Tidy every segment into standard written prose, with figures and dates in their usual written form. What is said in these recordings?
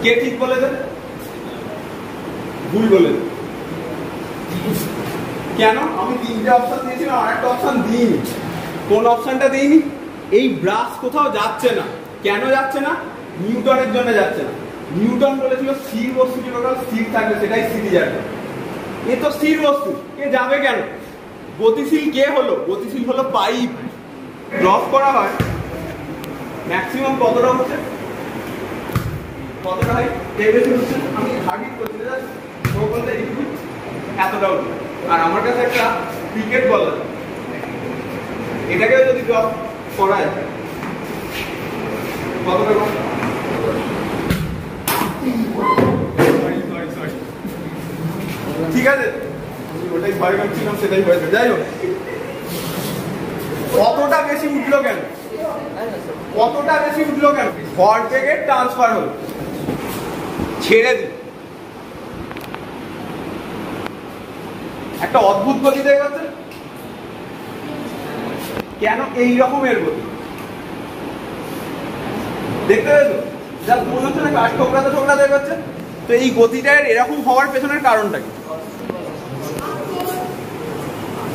কে ঠিক বলেছে? ভুল বলেছে। কেন? আমি তিনটে অপশন দিয়েছিলাম, আরেকটা অপশন দিইনি। কোন অপশনটা দিইনি? এই ব্রাশ কোথাও যাচ্ছে না। কেন যাচ্ছে না? নিউটনের জন্য যাচ্ছে না। নিউটন বলেছিল স্থির বস্তুটি টোটাল স্থির থাকবে, সেটাই স্থিতি যাবে। এ তো স্থির বস্তু, এ যাবে কেন? গতিশীল কে হলো? গতিশীল হলো পাইপ। ড্রপ করা হয় ম্যাক্সিমাম কতটা হচ্ছে, কতটা হয় বেশি হচ্ছে। আমি হার্ডিট করছি বলতে এতটা উঠবে। আর আমার কাছে একটা ক্রিকেট বল আছে, এটাকে যদি ড্রপ করা যায় কতটা কম? ঠিক আছে, ওটাই ভয় করছিলাম, সেটাই হয়েছে। যাই হোক, কতটা বেশি উঠলো কেন? কতটা বেশি উঠলো কেন? ভর থেকে ট্রান্সফার হলো, ছেড়ে দিল, একটা অদ্ভুত গতি দেখে যাচ্ছে। কেন এই রকমের গতি দেখতে পেয়েছো? যা মনে হচ্ছে না কাঠ ঠোকরাতে ঠোকরাতে যাচ্ছে। তো এই গতিটার এরকম হওয়ার পেছনের কারণটা কি?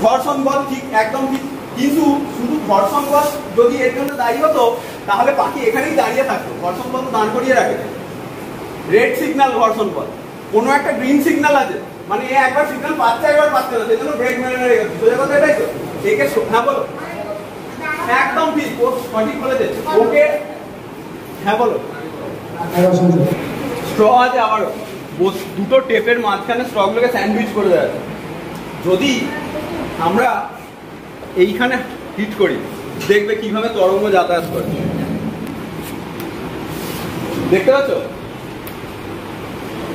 ঘর্ষণ বল, ঠিক, একদম ঠিক। কিন্তু শুধু ঘর্ষণ বল যদি এর জন্য দায়ী হতো তাহলে পাখি এখানেই দাঁড়িয়ে থাকতো। ঘর্ষণ বল তো দাঁড় করিয়ে রাখে। রেড সিগন্যাল ঘর্ষণ বল, কোনো একটা গ্রিন সিগন্যাল আছে, মানে এ একবার সিগন্যাল পাচ্ছে একবার পাচ্ছে না, সেই জন্য ব্রেক মেরে মেরে গেছে। সোজা কথা এটাই তো। একে হ্যাঁ বলো, একদম ঠিক, ও সঠিক বলেছে। ওকে হ্যাঁ বলো। স্ট্র আছে আবারও, দুটো টেপের মাঝখানে স্ট্রগুলোকে স্যান্ডউইচ করে দেওয়া আছে। যদি আমরা এইখানে হিট করি, দেখবে কিভাবে তরঙ্গ যাতায়াত করে। দেখতে পাচ্ছ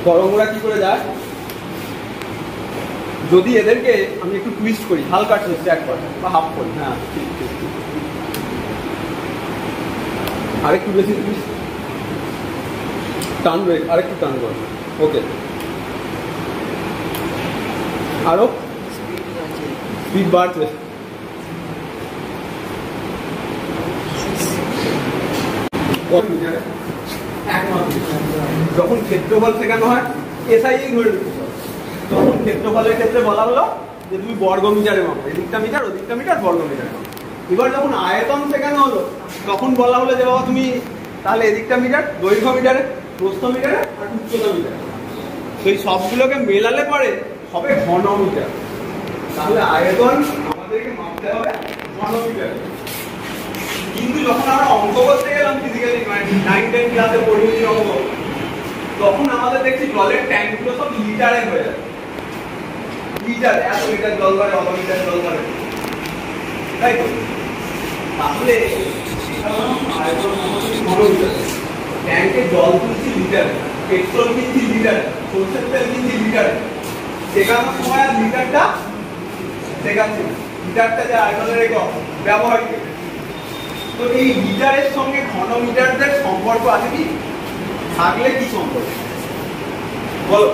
তরঙ্গরা কি করে যায়? যদি এদেরকে আমি একটু টুইস্ট করি, হালকা টুইস্ট একবার বা হাফ করি, হ্যাঁ ঠিক ঠিক, আরেকটু বেশি টুইস্ট, টানবে, আরেকটু টানবো, ওকে, আরো স্পিড বাড়ছে। যখন ক্ষেত্রফল শেখানো হয় এসআই ধরে নিতে, তখন ক্ষেত্রফলের ক্ষেত্রে বলা হলো যে তুমি বর্গ মিটারে মাপো, এদিকটা মিটার ওদিকটা মিটার, বর্গ মিটারে মাপো। এবার যখন আয়তন শেখানো হলো তখন বলা হলো যে বাবা তুমি তাহলে এদিকটা মিটার, দৈর্ঘ্য মিটারে, প্রস্থ মিটারে আর উচ্চতা মিটারে। সেই সবগুলোকে মেলালে পরে হবে ঘন মিটার। তাহলে আয়তন আমাদেরকে মাপতে হবে ঘন মিটারে। কিন্তু যখন আমরা অঙ্ক করতে গেলাম ফিজিক্যালি, 9-10 ক্লাসে পরিমিতির অঙ্ক, তখন আমাদের দেখছি জলের ট্যাঙ্কগুলো সব লিটারে হয়ে যায়। লিটার, এত লিটার জল ধরে, অত লিটার জল ধরে, তাই তো? তাহলে ট্যাঙ্কে জল তুলছি লিটারে, পেট্রোল কিনছি লিটারে, সরষের তেল কিনছি লিটারে। শেখানোর সময় আর লিটারটা শেখাচ্ছি না, লিটারটা যে আয়তনের একক ব্যবহার করি। তো এই লিটারের সঙ্গে ঘনমিটারদের সম্পর্ক আছে কি? থাকলে কি সম্পর্ক বলো?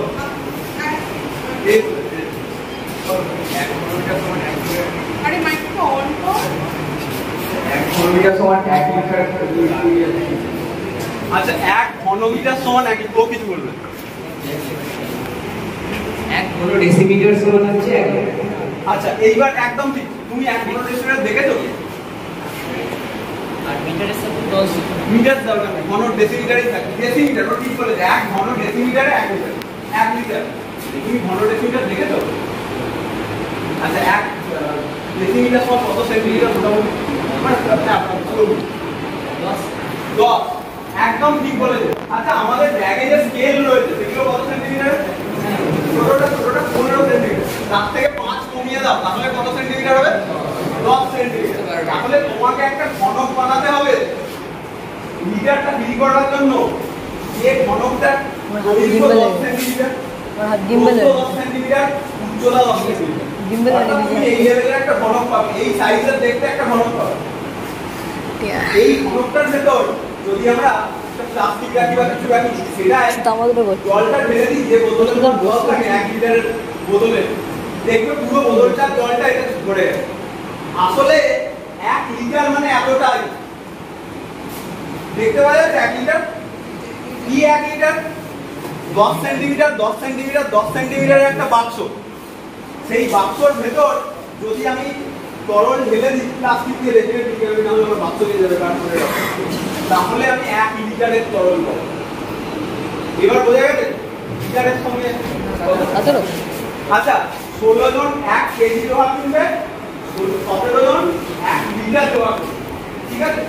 আচ্ছা, 1 ঘনমিটার সমান এক, তো কিছু বলবে? 1 ঘন ডেসিমিটার সমান হচ্ছে 1। আচ্ছা, এইবার একদম ঠিক। তুমি 1 ঘন ডেসিমিটার দেখেছো? আর মিটারের সাথে 10 মিটার দরকার নেই, ঘন ডেসিমিটারই থাকে। ডেসিমিটার ও ঠিক বলেছে, 1 ঘন ডেসিমিটারে 1 মিটার, 1 লিটার। তুমি ঘন ডেসিমিটার দেখেছো? আচ্ছা, 1 ডেসিমিটার সমান কত সেন্টিমিটার মোটামুটি? 10। একদম ঠিক বলেছে। আচ্ছা, আমাদের ব্যাগে যে স্কেল রয়েছে সেগুলো কত সেন্টিমিটার? ছোটটা 15 সেন্টিমিটার। তার থেকে 5 কমিয়ে দাও, তাহলে কত সেন্টিমিটার হবে? 10 সেন্টিমিটার। তাহলে তোমাকে একটা ঘনক বানাতে হবে মিটারটা ফিল করার জন্য। এই ঘনকটা 10 সেন্টিমিটার, 10 সেন্টিমিটার, উচ্চতা 10 সেন্টিমিটার। তুমি এই লেভেলের একটা ঘনক পাবে, এই সাইজের দেখতে একটা ঘনক পাবে। এই ঘনকটার ভেতর যদি আমরা প্লাস্টিক রাখি বা কিছু রাখি, সেটা জলটা ঢেলে দিই, যে বোতলে জল থাকে 1 লিটারের বোতলে, দেখবে পুরো বোতলটার জলটা এটা ধরে গেছে। আসলে 1 লিটার মানে এতটাই, দেখতে পাওয়া যাচ্ছে 1 লিটার। কি 1 লিটার? 10 সেন্টিমিটার 10 সেন্টিমিটার 10 সেন্টিমিটারের একটা বাক্স। সেই বাক্সর ভেতর যদি আমি তরল ঢেলে দিই, প্লাস্টিক দিয়ে রেখে দিই, তাহলে আমার বাক্স নিয়ে যাবে কার্টুনে, তাহলে আমি 1 লিটারের তরল পাবো। এবার বোঝা গেছে লিটারের সঙ্গে? আচ্ছা 16 জন 1 কেজি লোহা কিনবে, 17 জন 1 লিটার লোহা কিনবে, ঠিক আছে?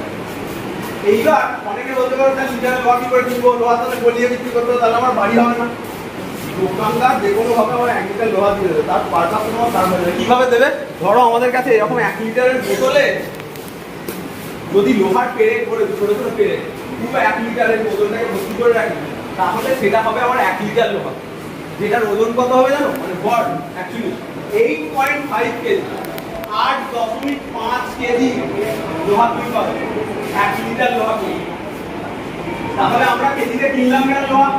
এইবার অনেকে বলতে পারো যে লিটার লোহা কি করে কিনবো, লোহা তাহলে গলিয়ে বিক্রি করতে হবে, তাহলে আমার বাড়ি হবে না। দোকানদার যে কোনো ভাবে আমার 1 লিটার লোহা দিয়ে দেবে, তার পারপাস তোমার দাম হবে। কিভাবে দেবে? ধরো আমাদের কাছে এরকম 1 লিটারের বোতলে যদি লোহার পেরেক করে ছোট ছোট পেরেক পুরো 1 লিটারের বোতলটাকে ভর্তি করে রাখি, তাহলে সেটা হবে আমার 1 লিটার লোহা, যেটার ওজন কত হবে জানো? মানে ভর অ্যাকচুয়ালি 8.5 কেজি, 8.5 কেজি লোহা তুমি পাবে 1 লিটার লোহা তুমি। তাহলে আমরা কেজিতে কিনলাম কেন লোহা?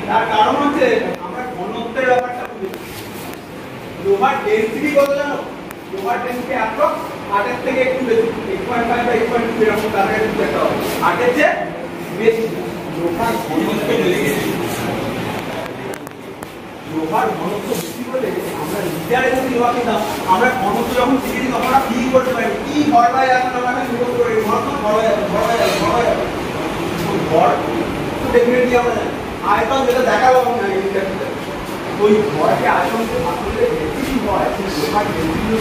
তার কারণ হচ্ছে আমরা ঘনত্বের ব্যাপারটা বুঝি। লোহার ডেনসিটি কত জানো? লোহার ডেনসিটি অ্যাপ্রক্স 8 এর থেকে একটু বেশি, 8.5 বা 8.2 এরকম কাছাকাছি একটা হবে, 8 এর চেয়ে বেশি। লোহার ঘনত্ব বেড়ে গেছে, লোহার ঘনত্ব বেশি বলে আমরা লিটারে যদি লোহা কিনতাম, আমরা ঘনত্ব যখন শিখেছি তখন আমরা ফিল করতে পারি কি ভর বাই আসলে আমরা নির্ভর করে ঘনত্ব ভর বাই ভর তো ডেফিনেটলি আমরা জানি। আয়তন যেটা দেখাবো না ওই ভরকে আয়তনকে আসলে বেশি হয়, লোহার ডেনসিটি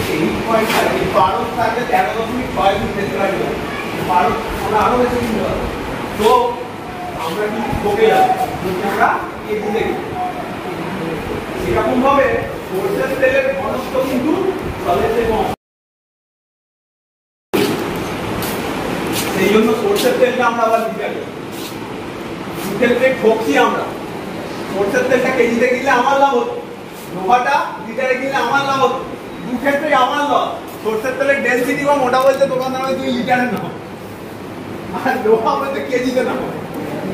8.5, পারদ থাকলে 13.6 গুণ বেশি হয়, পারদ আমরা আরো বেশি কিনতে পারবো। তো আমরা কি ঠকে যাবো যদি আমরা কেজি দেখি। এরকম ভাবে সরষের তেলের ঘনত্ব কিন্তু জলের চেয়ে কম, সেই জন্য সরষের তেলটা আমরা আবার লিটারে ক্ষেত্রে ঠকছি আমরা। সরষের তেলটা কেজিতে কিনলে আমার লাভ হতো, লোহাটা লিটারে কিনলে আমার লাভ হতো, দু ক্ষেত্রে আমার লাভ। সরষের তেলের ডেনসিটি বা মোটা বলতে দোকানদার হয় 2 লিটারের নাও, আর লোহা বলতে কেজিতে নাও।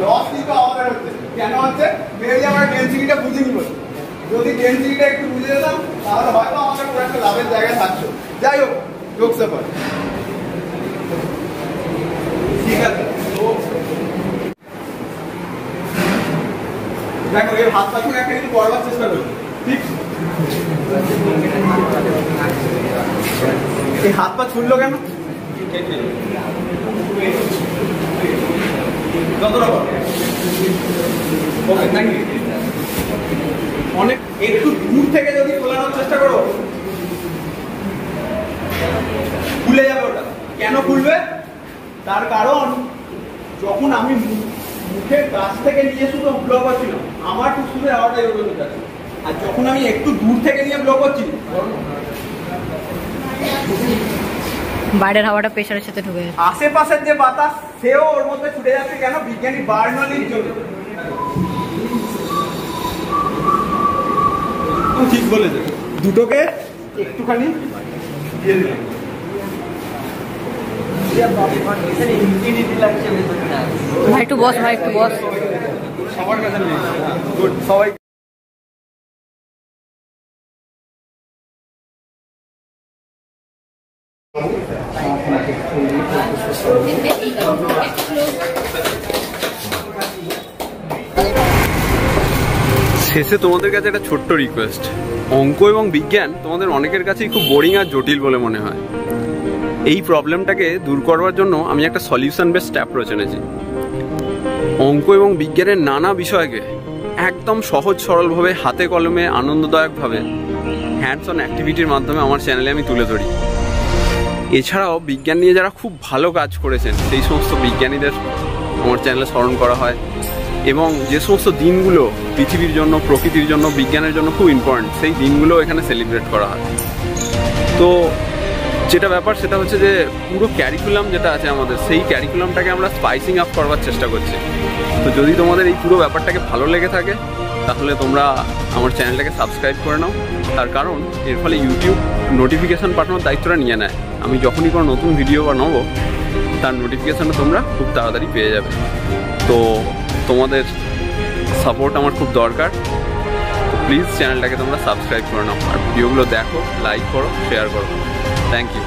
লস কিন্তু আমাদের হচ্ছে, কেন হচ্ছে? মেয়েলি আমরা ডেনসিটিটা বুঝিনি বলে। যদি ডেনসিটিটা একটু বুঝে যেতাম তাহলে হয়তো আমাদের পুরো একটা লাভের জায়গায় থাকতো। যাই হোক, যোগসে পারে, ঠিক আছে। তো দেখো এর হাত পা ছুঁড়ে একটা কিন্তু করবার চেষ্টা করছি, ঠিক? এই হাত পা ছুড়লো কেন? যতটা ওকে, থ্যাংক ইউ। অনেক একটু দূর থেকে যদি তোলানোর চেষ্টা করো খুলে যাবে ওটা। কেন খুলবে? তার কারণ যখন আমি মুখের কাছ থেকে নিয়ে শুধু ব্লো করছিলাম, আমার টুসুদের হাওয়াটা এরকম যাচ্ছে, আর যখন আমি একটু দূর থেকে নিয়ে ব্লো করছি বাইরের হাওয়াটা প্রেসারের সাথে ঢুকে যাচ্ছে, আশেপাশের যে বাতাস সেও ওর মধ্যে ছুটে যাচ্ছে। কেন? বিজ্ঞানী বার্নলির জন্য। ঠিক বলেছে, দুটোকে একটুখানি দিয়ে দিলাম। ভাই একটু বস, ভাই একটু বস। সবার কাছে গুড, সবাই শেষে তোমাদের কাছে একটা ছোট্ট রিকোয়েস্ট। অঙ্ক এবং বিজ্ঞান তোমাদের অনেকের কাছেই খুব বোরিং আর জটিল বলে মনে হয়। এই প্রবলেমটাকে দূর করবার জন্য আমি একটা সলিউশন বেসড অ্যাপ্রোচ এনেছি। অঙ্ক এবং বিজ্ঞানের নানা বিষয়কে একদম সহজ সরলভাবে, হাতে কলমে, আনন্দদায়কভাবে, হ্যান্ডস অন অ্যাক্টিভিটির মাধ্যমে আমার চ্যানেলে আমি তুলে ধরি। এছাড়াও বিজ্ঞান নিয়ে যারা খুব ভালো কাজ করেছেন সেই সমস্ত বিজ্ঞানীদের আমার চ্যানেলে স্মরণ করা হয়, এবং যে সমস্ত দিনগুলো পৃথিবীর জন্য, প্রকৃতির জন্য, বিজ্ঞানের জন্য খুব ইম্পর্টেন্ট, সেই দিনগুলো এখানে সেলিব্রেট করা হয়। তো যেটা ব্যাপার সেটা হচ্ছে যে পুরো ক্যারিকুলাম যেটা আছে আমাদের, সেই ক্যারিকুলামটাকে আমরা স্পাইসিং আপ করবার চেষ্টা করছি। তো যদি তোমাদের এই পুরো ব্যাপারটাকে ভালো লেগে থাকে তাহলে তোমরা আমার চ্যানেলটাকে সাবস্ক্রাইব করে নাও। তার কারণ এর ফলে ইউটিউব নোটিফিকেশান পাঠানোর দায়িত্বটা নিয়ে নেয়। আমি যখনই কোনো নতুন ভিডিও বানাবো তার নোটিফিকেশানটা তোমরা খুব তাড়াতাড়ি পেয়ে যাবে। তো তোমাদের সাপোর্ট আমার খুব দরকার। তো প্লিজ চ্যানেলটাকে তোমরা সাবস্ক্রাইব করে নাও, আর ভিডিওগুলো দেখো, লাইক করো, শেয়ার করো। Thank you.